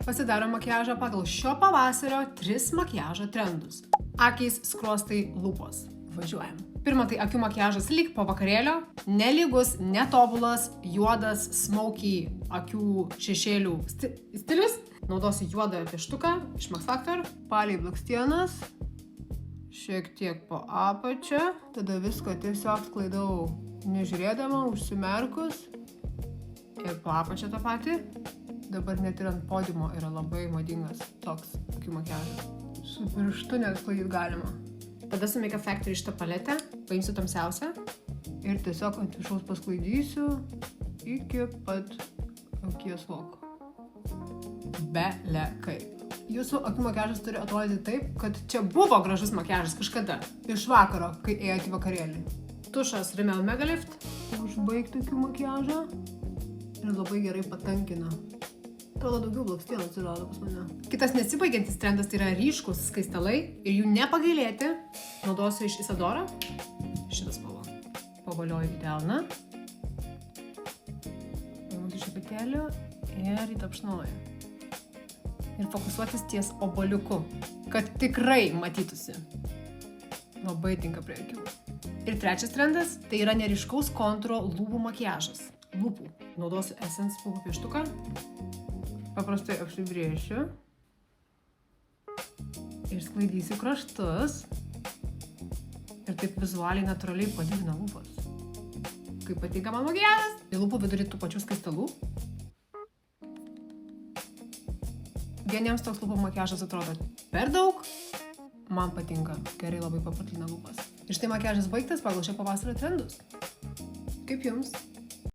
Pasidarom makiažą pagal šio pavasario 3 makiažo trendus. Akys, skruostai, lūpos. Važiuojam. Pirma, tai akių makiažas lyg po vakarėlio. Nelygus, netobulas, juodas, smoky akių šešėlių stilius. Naudosiu juodą pieštuką iš Max Factor. Palei blakstienas. Šiek tiek po apačią. Tada viską tiesiog sklaidau nežiūrėdama, užsimerkus. Ir po apačią tą patį. Dabar net ir ant podiumo yra labai madingas toks akių makiažas. Su pirštu net sklaidyti galima. Tada su Make Up Factory šitą paletę paimsiu tamsiausią ir tiesiog ant viršaus pasklaidysiu iki pat akies voko. Bele kaip. Jūsų akių makiažas turi atrodyti taip, kad čia buvo gražus makiažas kažkada. Iš vakaro, kai ėjote į vakarėlį. Tušas Rimmel Mega Lift. Užbaigti akių makiažą. Ir labai gerai patankina. Atrodo daugiau blakstienų atsirado pas mane. Kitas nesibaigiantis trendas tai yra ryškus skaistalai ir jų nepagailėti. Naudosiu iš Isadora. Šitas spalva. Pavalioju į delną. Paimu iš šepetėlių ir įtapšnoju. Ir fokusuotis ties oboliuku, kad tikrai matytųsi. Labai tinka prie akių. Ir trečias trendas tai yra neryškaus kontūro lūpų makiažas. Lūpų. Naudosiu Essence lūpų pieštuką. Paprastai apsibrėšiu. Ir sklaidysiu kraštus. Ir taip vizualiai natūraliai padidina lūpas. Kaip patinka man makiažas. Į lūpų vidurį tų pačių skaistalų. Vieniems toks lūpų makiažas atrodo per daug. Man patinka. Gerai labai papratina lūpas. Ir štai makiažas baigtas pagal šio pavasario trendus. Kaip jums?